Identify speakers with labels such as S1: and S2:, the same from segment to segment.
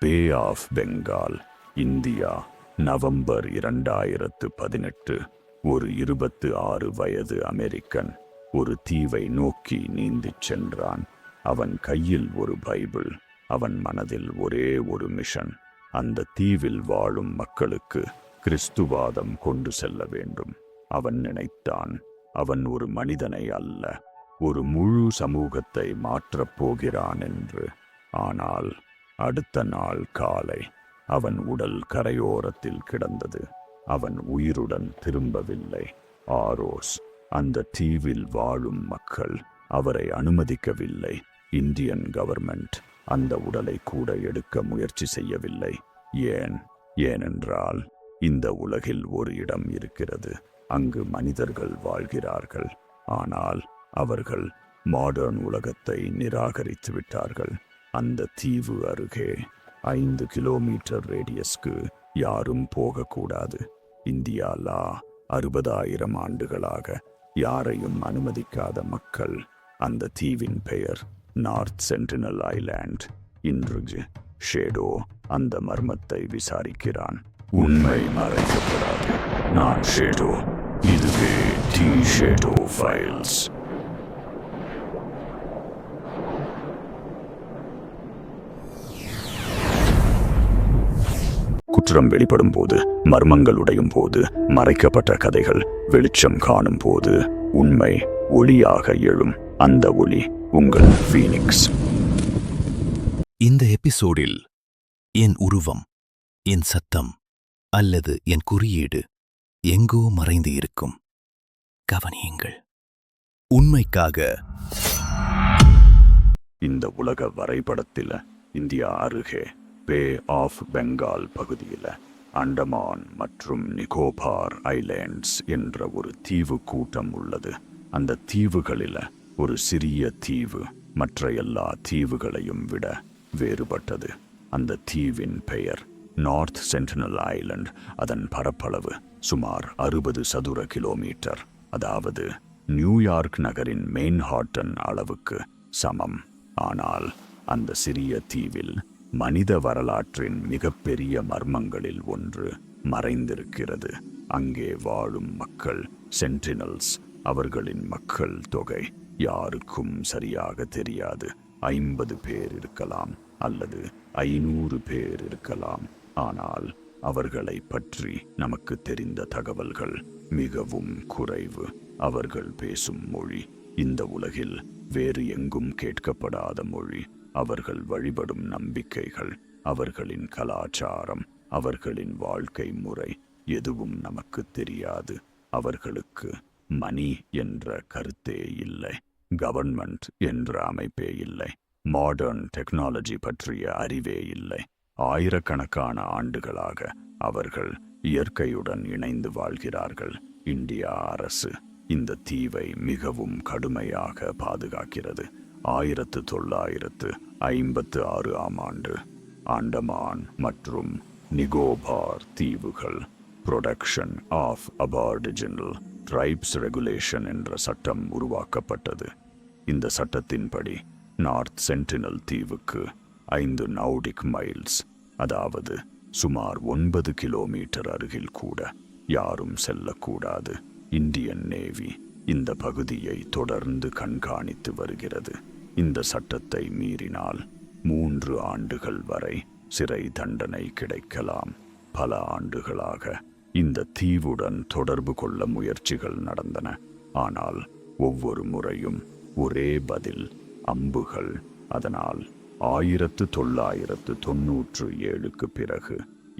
S1: Pay of Bengal, India, November 2018. ஒரு 26 வயது American ஒரு தீவை நோக்கி நீந்திச் சென்றான். அவன் கையில் ஒரு பைபிள், அவன் மனதில் ஒரே ஒரு மிஷன். அந்த தீவில் வாழும் மக்களுக்கு கிறிஸ்துவாதம் கொண்டு செல்ல வேண்டும். அவன் நினைத்தான், அவன் ஒரு மனிதனை அல்ல, ஒரு முழு சமூகத்தை மாற்றப் போகிறான் என்று. ஆனால் அடுத்த நாள் காலை அவன் உடல் கரையோரத்தில் கிடந்தது. அவன் உயிருடன் திரும்பவில்லை. ஆரோஸ், அந்த தீவில் வாழும் மக்கள் அவரை அனுமதிக்கவில்லை. இந்தியன் கவர்மெண்ட் அந்த உடலை கூட எடுக்க முயற்சி செய்யவில்லை. ஏனென்றால் இந்த உலகில் ஒரு இடம் இருக்கிறது, அங்கு மனிதர்கள் வாழ்கிறார்கள். ஆனால் அவர்கள் மாடர்ன் உலகத்தை நிராகரித்து விட்டார்கள். அந்த தீவு அருகே 5 கிலோமீட்டர் ரேடியஸ்க்கு யாரும் போகக்கூடாது. இந்தியா லா 60,000 ஆண்டுகளாக யாரையும் அனுமதிக்காத மக்கள். அந்த தீவின் பெயர் நார்த் சென்டினல் ஐலாண்ட். இன்று ஷேடோ அந்த மர்மத்தை விசாரிக்கிறான். உண்மை மறைக்கப்படாது. நான் ஷேடோ. இதுவே டி ஷேடோ ஃபைல்ஸ். குற்றம் வெளிப்படும் போது, மர்மங்கள் உடையும் போது, மறைக்கப்பட்ட கதைகள் வெளிச்சம் காணும் போது, உண்மை ஒளியாக எழும். அந்த ஒளி உங்கள் ஃபீனிக்ஸ்.
S2: இந்த எபிசோடில் என் உருவம், என் சத்தம் அல்லது என் குறியீடு எங்கோ மறைந்து இருக்கும். கவனியுங்கள். உண்மைக்காக.
S1: இந்த உலக வரைபடத்தில் இந்தியா அருகே பே ஆஃப் பெங்கால் பகுதியில் அண்டமான் மற்றும் நிகோபார் ஐலேண்ட்ஸ் என்ற ஒரு தீவு கூட்டம் உள்ளது. அந்த தீவுகளில் ஒரு சிறிய தீவு மற்ற எல்லா தீவுகளையும் விட வேறுபட்டது. அந்த தீவின் பெயர் நார்த் சென்டினல் ஐலண்ட். அதன் பரப்பளவு சுமார் 60 சதுர கிலோமீட்டர், அதாவது நியூயார்க் நகரின் மெயின்ஹாட்டன் அளவுக்கு சமம். ஆனால் அந்த சிறிய தீவில் மனித வரலாற்றின் மிகப்பெரிய மர்மங்களில் ஒன்று மறைந்திருக்கிறது. அங்கே வாழும் மக்கள் சென்டினல்ஸ். அவர்களின் மக்கள் தொகை யாருக்கும் சரியாக தெரியாது. 50 பேர் இருக்கலாம் அல்லது 500 பேர் இருக்கலாம். ஆனால் அவர்களை பற்றி நமக்கு தெரிந்த தகவல்கள் மிகவும் குறைவு. அவர்கள் பேசும் மொழி இந்த உலகில் வேறு எங்கும் கேட்கப்படாத மொழி. அவர்கள் வழிபடும் நம்பிக்கைகள், அவர்களின் கலாச்சாரம், அவர்களின் வாழ்க்கை முறை எதுவும் நமக்கு தெரியாது. அவர்களுக்கு மணி என்ற கருத்தே இல்லை, கவர்மெண்ட் என்ற அமைப்பே இல்லை, மாடர்ன் டெக்னாலஜி பற்றிய அறிவே இல்லை. ஆயிரக்கணக்கான ஆண்டுகளாக அவர்கள் இயற்கையுடன் இணைந்து வாழ்கிறார்கள். இந்தியா அரசு இந்த தீவை மிகவும் கடுமையாக பாதுகாக்கிறது. 1956 ஆண்டு அண்டமான் மற்றும் நிகோபார் தீவுகள் புரொடெக்ஷன் ஆஃப் அபார்டிஜினல் ட்ரைப்ஸ் ரெகுலேஷன் என்ற சட்டம் உருவாக்கப்பட்டது. இந்த சட்டத்தின்படி நார்த் சென்டினல் தீவுக்கு 5 நௌடிக் மைல்ஸ், அதாவது சுமார் 9 கிலோமீட்டர் அருகில் கூட யாரும் செல்லக்கூடாது. இந்தியன் நேவி இந்த பகுதியை தொடர்ந்து கண்காணித்து வருகிறது. இந்த சட்டத்தை மீறினால் 3 ஆண்டுகள் வரை சிறை தண்டனை கிடைக்கலாம். பல ஆண்டுகளாக இந்த தீவுடன் தொடர்பு கொள்ள முயற்சிகள் நடந்தன. ஆனால் ஒவ்வொரு முறையும் ஒரே பதில்: அம்புகள். அதனால் 1997க்கு பிறகு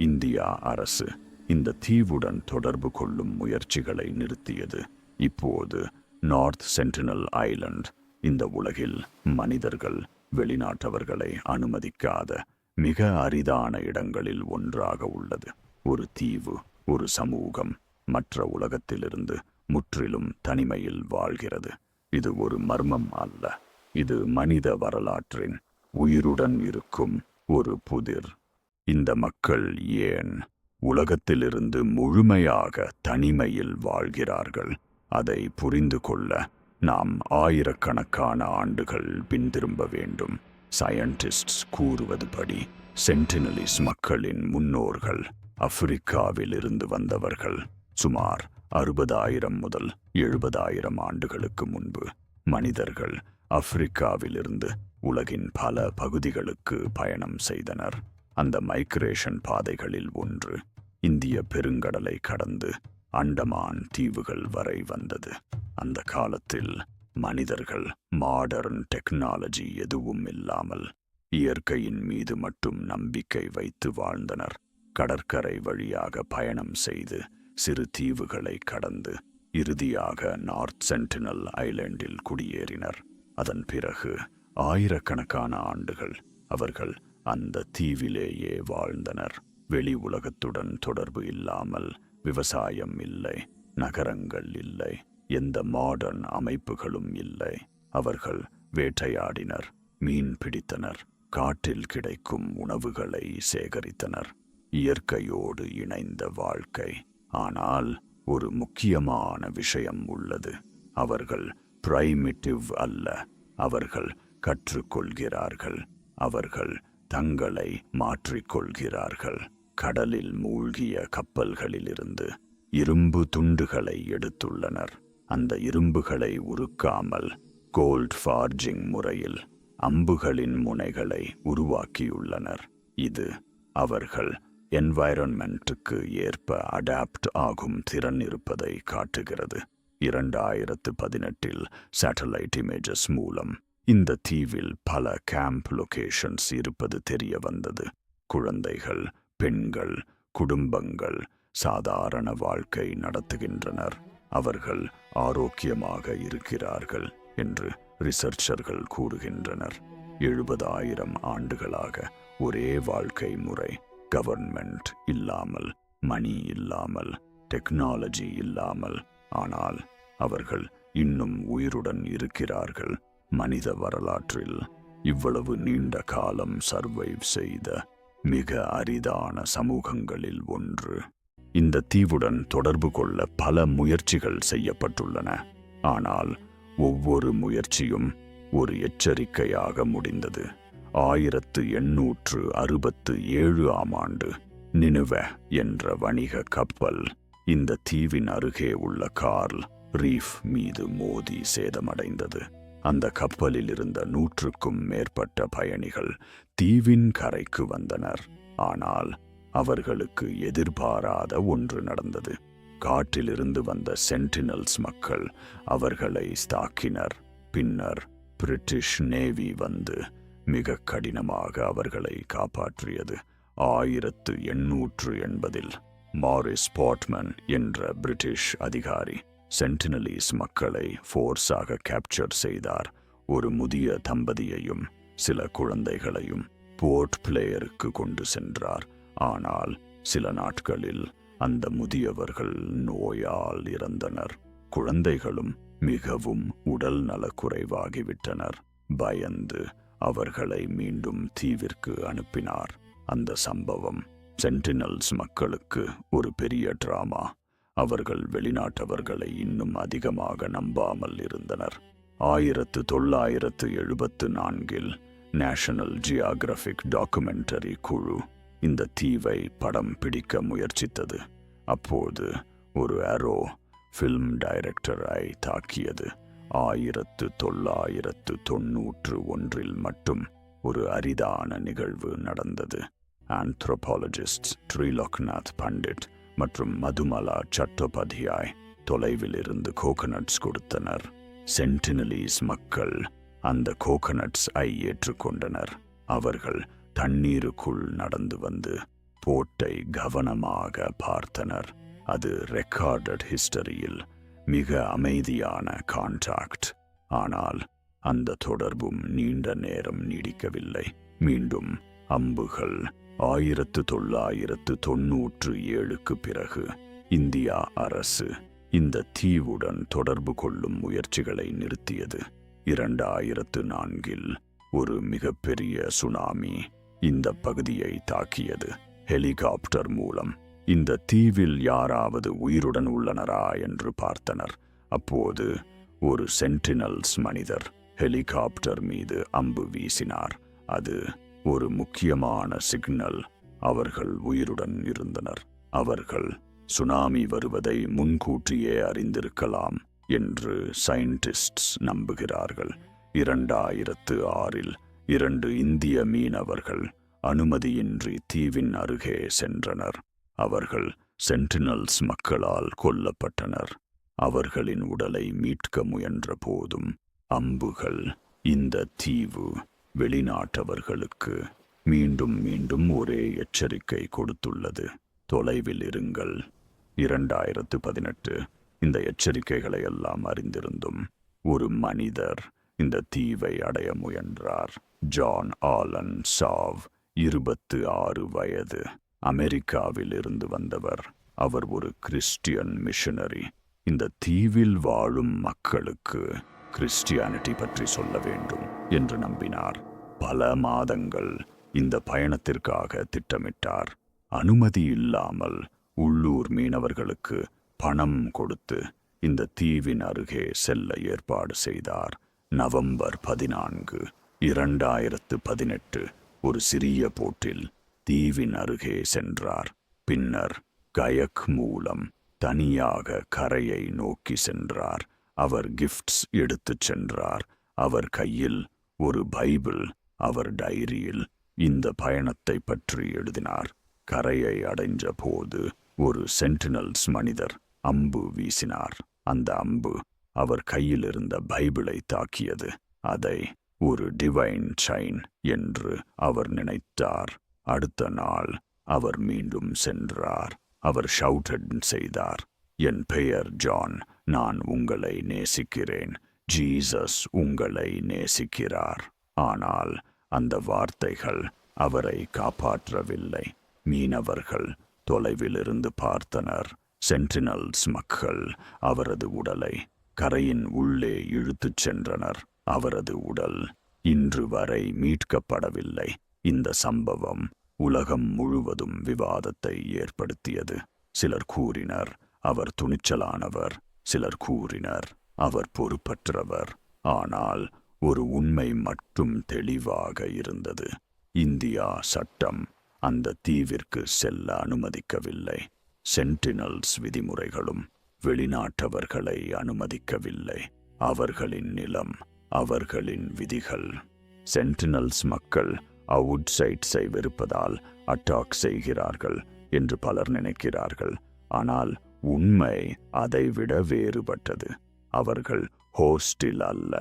S1: இந்தியா அரசு இந்த தீவுடன் தொடர்பு கொள்ளும் முயற்சிகளை நிறுத்தியது. இப்போது நார்த் சென்டினல் ஐலண்ட் இந்த உலகில் மனிதர்கள், வெளிநாட்டவர்களை அனுமதிக்காத மிக அரிதான இடங்களில் ஒன்றாக உள்ளது. ஒரு தீவு, ஒரு சமூகம் மற்ற உலகத்திலிருந்து முற்றிலும் தனிமையில் வாழ்கிறது. இது ஒரு மர்மம் அல்ல, இது மனித வரலாற்றின் உயிருடன் இருக்கும் ஒரு புதிர். இந்த மக்கள் ஏன் உலகத்திலிருந்து முழுமையாக தனிமையில் வாழ்கிறார்கள்? அதை புரிந்து கொள்ள நாம் ஆயிரக்கணக்கான ஆண்டுகள் பின்திரும்ப வேண்டும். சயின்டிஸ்ட்ஸ் கூறுவதுபடி சென்டினலிஸ் மக்களின் முன்னோர்கள் ஆப்பிரிக்காவில் இருந்து வந்தவர்கள். சுமார் 60,000 முதல் 70,000 ஆண்டுகளுக்கு முன்பு மனிதர்கள் ஆப்பிரிக்காவிலிருந்து உலகின் பல பகுதிகளுக்கு பயணம் செய்தனர். அந்த மைக்ரேஷன் பாதைகளில் ஒன்று இந்திய பெருங்கடலை கடந்து அண்டமான் தீவுகள் வரை வந்தது. அந்த காலத்தில் மனிதர்கள் மாடர்ன் டெக்னாலஜி எதுவும் இல்லாமல் இயற்கையின் மீது மட்டும் நம்பிக்கை வைத்து வாழ்ந்தனர். கடற்கரை வழியாக பயணம் செய்து சிறு தீவுகளை கடந்து இறுதியாக நார்த் சென்டினல் ஐலண்டில் குடியேறினர். அதன் பிறகு ஆயிரக்கணக்கான ஆண்டுகள் அவர்கள் அந்த தீவிலேயே வாழ்ந்தனர். வெளி உலகத்துடன் தொடர்பு இல்லாமல் விவசாயம் இல்லை, நகரங்கள் இல்லை, எந்த மாடர்ன் அமைப்புகளும் இல்லை. அவர்கள் வேட்டையாடினர், மீன் பிடித்தனர், காட்டில் கிடைக்கும் உணவுகளை சேகரித்தனர். இயற்கையோடு இணைந்த வாழ்க்கை. ஆனால் ஒரு முக்கியமான விஷயம் உள்ளது. அவர்கள் பிரைமிட்டிவ் அல்ல. அவர்கள் கற்றுக்கொள்கிறார்கள். அவர்கள் தங்களை மாற்றிக்கொள்கிறார்கள். கடலில் மூழ்கிய கப்பல்களிலிருந்து இரும்பு துண்டுகளை எடுத்துள்ளனர். அந்த இரும்புகளை உருக்காமல் கோல்ட் ஃபார்ஜிங் முறையில் அம்புகளின் முனைகளை உருவாக்கியுள்ளனர். இது அவர்கள் என்வைரன்மெண்ட்டுக்கு ஏற்ப அடாப்ட் ஆகும் திறன் இருப்பதை காட்டுகிறது. 2018 சேட்டலைட் இமேஜஸ் மூலம் இந்த தீவில் பல கேம்ப் லொகேஷன்ஸ் இருப்பது தெரிய வந்தது. குழந்தைகள், பெண்கள், குடும்பங்கள் சாதாரண வாழ்க்கை நடத்துகின்றனர். அவர்கள் ஆரோக்கியமாக இருக்கிறார்கள் என்று ரிசர்ச்சர்கள் கூறுகின்றனர். 70,000 ஆண்டுகளாக ஒரே வாழ்க்கை முறை. கவர்மெண்ட் இல்லாமல், மணி இல்லாமல், டெக்னாலஜி இல்லாமல். ஆனால் அவர்கள் இன்னும் உயிருடன் இருக்கிறார்கள். மனித வரலாற்றில் இவ்வளவு நீண்ட காலம் சர்வைவ் செய்த மிக அரிதான சமூகங்களில் ஒன்று. இந்த தீவுடன் தொடர்பு கொள்ள பல முயற்சிகள் செய்யப்பட்டுள்ளன. ஆனால் ஒவ்வொரு முயற்சியும் ஒரு எச்சரிக்கையாக முடிந்தது. 1867 ஆண்டு நினுவே என்ற வணிக கப்பல் இந்த தீவின் அருகே உள்ள கார்ல் ரீஃப் மீது மோதி சேதமடைந்தது. அந்த கப்பலில் இருந்த 100க்கும் மேற்பட்ட பயணிகள் தீவின் கரைக்கு வந்தனர். ஆனால் அவர்களுக்கு எதிர்பாராத ஒன்று நடந்தது. காட்டிலிருந்து வந்த சென்டினல்ஸ் மக்கள் அவர்களை தாக்கினர். பின்னர் பிரிட்டிஷ் நேவி வந்து மிக கடினமாக அவர்களை காப்பாற்றியது. 1880 மாரிஸ் போர்ட்மன் என்ற பிரிட்டிஷ் அதிகாரி சென்டினலீஸ் மக்களை ஃபோர்ஸாக கேப்சர் செய்தார். ஒரு முதிய தம்பதியையும் சில குழந்தைகளையும் போர்ட் பிளேயருக்கு கொண்டு சென்றார். ஆனால் சில நாட்களில் அந்த முதியவர்கள் நோயால் இறந்தனர். குழந்தைகளும் மிகவும் உடல் நலக்குறைவாகிவிட்டனர். பயந்து அவர்களை மீண்டும் தீவிற்கு அனுப்பினார். அந்த சம்பவம் சென்டினல்ஸ் மக்களுக்கு ஒரு பெரிய டிராமா. அவர்கள் வெளிநாட்டவர்களை இன்னும் அதிகமாக நம்பாமல் இருந்தனர். 1974 நேஷனல் ஜியோகிராஃபிக் டாக்குமெண்டரி குழு இந்த தீவை படம் பிடிக்க முயற்சித்தது. அப்போது ஒரு ஏரோ ஃபில்ம் டைரக்டரை தாக்கியது. 1991 மட்டும் ஒரு அரிதான நிகழ்வு நடந்தது. ஆந்த்ரோபாலஜிஸ்ட் த்ரிலோக்நாத் பண்டிட் மற்றும் மதுமலா சட்டோபாத்யாய் தொலைவில் இருந்து கோகனட்ஸ் கொடுத்தனர். சென்டினலீஸ் மக்கள் அந்த கோகனட்ஸை ஏற்றுக்கொண்டனர். அவர்கள் தண்ணீருக்குள் நடந்து வந்து போட்டை கவனமாக பார்த்தனர். அது ரெக்கார்டட் ஹிஸ்டரியில் மிக அமைதியான கான்டாக்ட். ஆனால் அந்த தொடர்பும் நீண்ட நேரம் நீடிக்கவில்லை. மீண்டும் அம்புகள். 1997 பிறகு இந்தியா அரசு இந்த தீவுடன் தொடர்பு கொள்ளும் முயற்சிகளை நிறுத்தியது. 2004 ஒரு மிகப்பெரிய சுனாமி இந்த பகுதியை தாக்கியது. ஹெலிகாப்டர் மூலம் இந்த தீவில் யாராவது உயிருடன் உள்ளனரா என்று பார்த்தனர். அப்போது ஒரு சென்டினல்ஸ் மனிதர் ஹெலிகாப்டர் மீது அம்பு வீசினார். அது ஒரு முக்கியமான சிக்னல். அவர்கள் உயிருடன் இருந்தனர். அவர்கள் சுனாமி வருவதை முன்கூட்டியே அறிந்திருக்கலாம் என்று சயின்டிஸ்ட்ஸ் நம்புகிறார்கள். 2006 2 இந்திய மீனவர்கள் அனுமதியின்றி தீவின் அருகே சென்றனர். அவர்கள் சென்டினல்ஸ் மக்களால் கொல்லப்பட்டனர். அவர்களின் உடலை மீட்க முயன்ற போதும் அம்புகள். இந்த தீவு வெளிநாட்டவர்களுக்கு மீண்டும் மீண்டும் ஒரே எச்சரிக்கை கொடுத்துள்ளது: தொலைவில் இருங்கள். 2018 இந்த எச்சரிக்கைகளை எல்லாம் அறிந்திருந்தும் ஒரு மனிதர் இந்த தீவை அடைய முயன்றார். ஜான் ஆலன் சாவ், 26 வயது, அமெரிக்காவில் இருந்து வந்தவர். அவர் ஒரு கிறிஸ்டியன் மிஷனரி. இந்த தீவில் வாழும் மக்களுக்கு கிறிஸ்டியானிட்டி பற்றி சொல்ல வேண்டும் என்று நம்பினார். பல மாதங்கள் இந்த பயணத்திற்காக திட்டமிட்டார். அனுமதி இல்லாமல் உள்ளூர் மீனவர்களுக்கு பணம் கொடுத்து இந்த தீவின் அருகே செல்ல ஏற்பாடு செய்தார். நவம்பர் 14, 2018 ஒரு சிறிய போட்டில் தீவின் அருகே சென்றார். பின்னர் கயக் மூலம் தனியாக கரையை நோக்கி சென்றார். அவர் கிஃப்ட்ஸ் எடுத்துச் சென்றார். அவர் கையில் ஒரு பைபிள். அவர் டைரியில் இந்த பயணத்தை பற்றி எழுதினார். கரையை அடைஞ்ச போது ஒரு சென்டினல்ஸ் மனிதர் அம்பு வீசினார். அந்த அம்பு அவர் கையில் இருந்த பைபிளை தாக்கியது. அதை ஒரு டிவைன் சைன் என்று அவர் நினைத்தார். அடுத்த நாள் அவர் மீண்டும் சென்றார். அவர் ஷவுட்டட் செய்தார்: என் பெயர் ஜான், நான் உங்களை நேசிக்கிறேன், ஜீசஸ் உங்களை நேசிக்கிறார். ஆனால் அந்த வார்த்தைகள் அவரை காப்பாற்றவில்லை. மீனவர்கள் தொலைவிலிருந்து பார்த்தனர். சென்டினல்ஸ் மக்கள் அவரது உடலை கரையின் உள்ளே இழுத்துச் சென்றனர். அவரது உடல் இன்று வரை மீட்கப்படவில்லை. இந்த சம்பவம் உலகம் முழுவதும் விவாதத்தை ஏற்படுத்தியது. சிலர் கூறினர் அவர் துணிச்சலானவர், சிலர் கூறினர் அவர் பொறுப்பற்றவர். ஆனால் ஒரு உண்மை மட்டும் தெளிவாக இருந்தது: இந்தியா சட்டம் அந்த தீவிற்கு செல்ல அனுமதிக்கவில்லை. சென்டினல்ஸ் விதிமுறைகளும் வெளிநாட்டவர்களை அனுமதிக்கவில்லை. அவர்களின் நிலம், அவர்களின் விதிகள். சென்டினல்ஸ் மக்கள் அவுட்சைட்ஸை வெறுப்பதால் அட்டாக் செய்கிறார்கள் என்று பலர் நினைக்கிறார்கள். ஆனால் உண்மை அதைவிட வேறுபட்டது. அவர்கள் ஹோஸ்டில் அல்ல,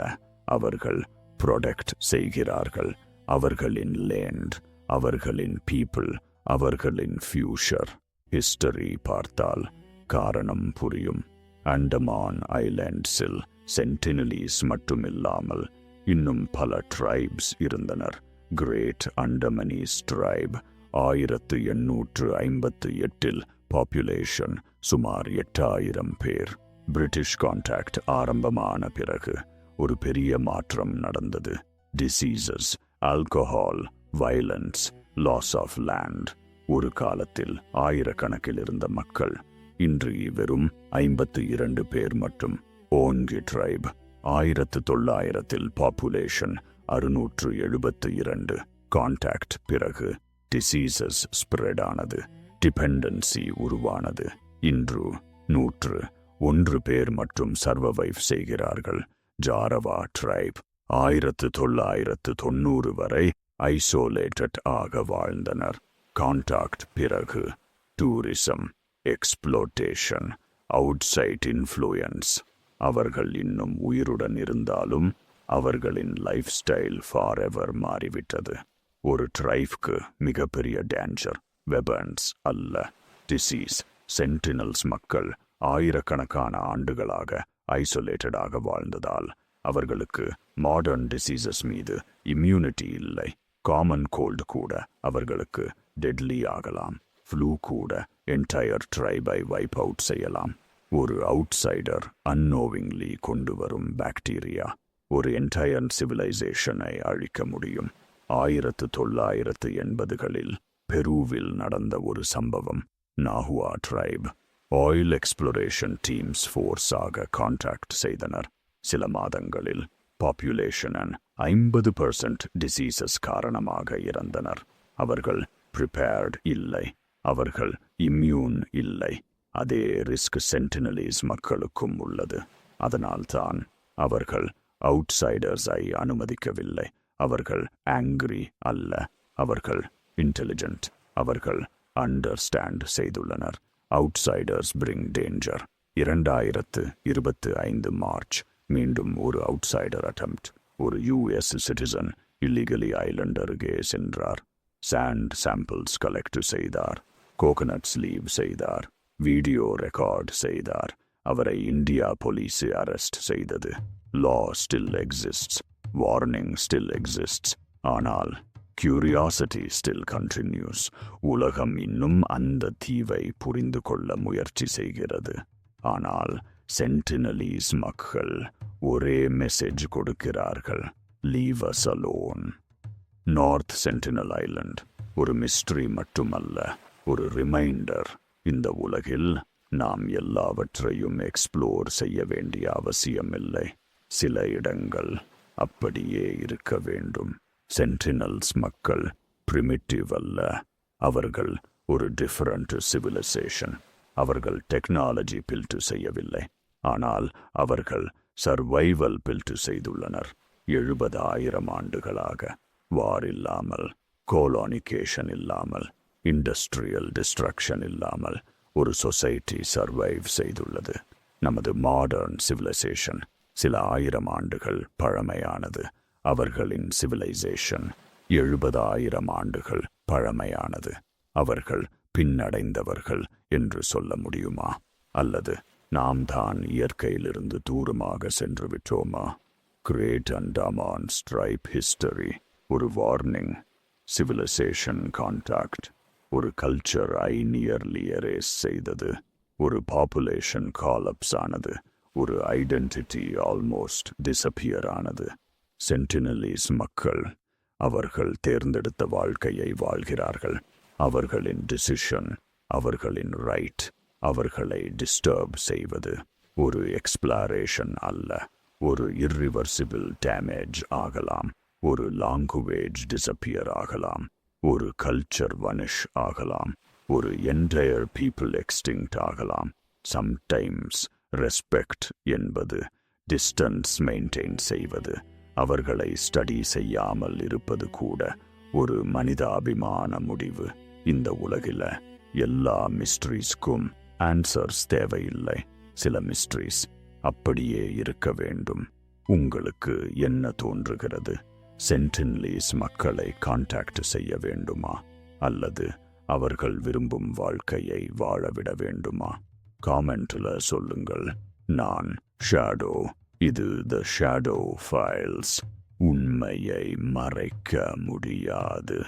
S1: அவர்கள் ப்ரொடெக்ட் செய்கிறார்கள். அவர்களின் லேண்ட், அவர்களின் பீப்புள், அவர்களின் ஃபியூச்சர். ஹிஸ்டரி பார்த்தால் காரணம் புரியும். அண்டமான் ஐலேண்ட்ஸில் சென்டினலீஸ் மட்டுமில்லாமல் இன்னும் பல ட்ரைப்ஸ் இருந்தனர். கிரேட் அண்டமனீஸ் ட்ரைப் 1858 பாப்புலேஷன் சுமார் 8000 பேர். பிரிட்டிஷ் கான்டாக்ட் ஆரம்பமான பிறகு ஒரு பெரிய மாற்றம் நடந்தது. Diseases, alcohol, violence, loss of land. ஒரு காலத்தில் ஆயிரக்கணக்கில் இருந்த மக்கள் இன்று வெறும் 52 பேர் மட்டும். ஓன்கி ட்ரைப் 1900 பாப்புலேஷன் 672. கான்டாக்ட் பிறகு டிசீசஸ் ஸ்ப்ரெட் ஆனது, டிபெண்டன்சி உருவானது. இன்று 101 பேர் மட்டும் சர்வைவ் செய்கிறார்கள். ஜாரவா ட்ரைப் 1990 வரை ஐசோலேட்டட் ஆக வாழ்ந்தனர். கான்டாக்ட் பிறகு டூரிசம், எக்ஸ்ப்ளோட்டேஷன், அவுட்சைட் இன்ஃப்ளூயன்ஸ். அவர்கள் இன்னும் உயிருடன் இருந்தாலும் அவர்களின் லைஃப் ஸ்டைல் ஃபாரெவர் மாறிவிட்டது. ஒரு ட்ரைப்க்கு மிகப்பெரிய டேஞ்சர் வெபன்ஸ் அல்ல, டிசீஸ். சென்டினல்ஸ் மக்கள் ஆயிரக்கணக்கான ஆண்டுகளாக ஐசோலேட்டடாக வாழ்ந்ததால் அவர்களுக்கு மாடர்ன் டிசீசஸ் மீது இம்யூனிட்டி இல்லை. காமன் கோல்டு கூட அவர்களுக்கு டெட்லி ஆகலாம். ஃப்ளூ கூட என்டையர் ட்ரைபை வைப் அவுட் செய்யலாம். ஒரு அவுட்சைடர் அன்னோவிங்லி கொண்டு வரும் பாக்டீரியா ஒரு என்டையர் சிவிலைசேஷனை அழிக்க முடியும். 1980களில் பெருவில் நடந்த ஒரு சம்பவம். Nahua tribe oil exploration teams ஃபோர்ஸாக கான்டாக்ட் செய்தனர். சில மாதங்களில் பாப்புலேஷன் 50% டிசீசஸ் காரணமாக இறந்தனர். அவர்கள் ப்ரிப்பேர்ட் இல்லை, அவர்கள் இம்யூன் இல்லை. அதே ரிஸ்க் சென்டினலீஸ் மக்களுக்கும் உள்ளது. அதனால்தான் அவர்கள் அவுட்சைடர்ஸை அனுமதிக்கவில்லை. அவர்கள் ஆங்கிரி அல்ல, அவர்கள் இன்டெலிஜென்ட். அவர்கள் அண்டர்ஸ்டாண்ட் செய்துள்ளனர். Outsiders bring danger. 2025 மார்ச் மீண்டும் ஒரு அவுட்சைடர் அட்டெம்ப்ட். ஒரு யுஎஸ் சிட்டிசன் இல்லீகலி ஐலண்ட் அருகே சென்றார். சாண்ட் சாம்பிள்ஸ் கலெக்ட் செய்தார். கோகனட் ஸ்லீவ் செய்தார். வீடியோ ரெக்கார்ட் செய்தார். அவரை இந்தியா போலீஸ் அரெஸ்ட் செய்தது. Law still exists, warning still exists. ஆனால் கியூரியாசிட்டி ஸ்டில் கண்டினியூஸ். உலகம் இன்னும் அந்த தீவை புரிந்து கொள்ள முயற்சி செய்கிறது. ஆனால் சென்டினலீஸ் மக்கள் ஒரே மெசேஜ் கொடுக்கிறார்கள்: leave as alone. North sentinel Island ஒரு மிஸ்ட்ரி மட்டுமல்ல, ஒரு ரிமைண்டர். இந்த உலகில் நாம் எல்லாவற்றையும் எக்ஸ்ப்ளோர் செய்ய வேண்டிய அவசியமில்லை. சில இடங்கள் அப்படியே இருக்க வேண்டும். சென்டினல்ஸ் மக்கள் பிரிமிட்டிவ் அல்ல, அவர்கள் ஒரு டிஃபரண்ட் சிவிலைசேஷன். அவர்கள் டெக்னாலஜி பில்ட் செய்யவில்லை, ஆனால் அவர்கள் சர்வைவல் பில்ட் செய்துள்ளனர். 70,000 ஆண்டுகளாக வார் இல்லாமல், கோலோனிகேஷன் இல்லாமல், இண்டஸ்ட்ரியல் டிஸ்ட்ரக்ஷன் இல்லாமல் ஒரு சொசைட்டி சர்வைவ் செய்துள்ளது. நமது மாடர்ன் சிவிலைசேஷன் சில 1000 ஆண்டுகள் பழமையானது. அவர்களின் சிவிலைசேஷன் 70,000 ஆண்டுகள் பழமையானது. அவர்கள் பின்னடைந்தவர்கள் என்று சொல்ல முடியுமா? அல்லது நாம் தான் இயற்கையிலிருந்து தூரமாக சென்று விட்டோமா? கிரேட் அண்டாமான் ஸ்ட்ரைப் ஹிஸ்டரி ஒரு வார்னிங். சிவிலைசேஷன் கான்டாக்ட் ஒரு கல்ச்சர் நியர்லி எரேஸ் செய்தது. ஒரு பாப்புலேஷன் காலப்ஸ் ஆனது. ஒரு ஐடென்டிட்டி ஆல்மோஸ்ட் டிசப்பியர் ஆனது. சென்டினலீஸ் மக்கள் அவர்கள் தேர்ந்தெடுத்த வாழ்க்கையை வாழ்கிறார்கள். அவர்களின் டிசிஷன், அவர்களின் ரைட், அவர்களை டிஸ்டர்ப் செய்வது ஒரு எக்ஸ்ப்ளாரேஷன் அல்ல. ஒரு இர்ரிவர்சிபிள் டேமேஜ் ஆகலாம். ஒரு லாங்குவேஜ் டிசப்பியர் ஆகலாம். ஒரு கல்ச்சர் வனிஷ் ஆகலாம். ஒரு என்டையர் பீப்புள் எக்ஸ்டிங்க்ட் ஆகலாம். சம்டைம்ஸ் ரெஸ்பெக்ட் என்பது டிஸ்டன்ஸ் மெயின்டைன் செய்வது. அவர்களை ஸ்டடி செய்யாமல் இருப்பது கூட ஒரு மனிதாபிமான முடிவு. இந்த உலகில எல்லா மிஸ்ட்ரீஸ்க்கும் ஆன்சர்ஸ் தேவையில்லை. சில மிஸ்ட்ரீஸ் அப்படியே இருக்க வேண்டும். உங்களுக்கு என்ன தோன்றுகிறது? சென்டினலீஸ் மக்களை கான்டாக்ட் செய்ய வேண்டுமா? அல்லது அவர்கள் விரும்பும் வாழ்க்கையை வாழவிட வேண்டுமா? காமெண்ட்ல சொல்லுங்கள். நான் ஷேடோ. இது த ஷேடோ ஃபைல்ஸ். உண்மையை மறைக்க முடியாது.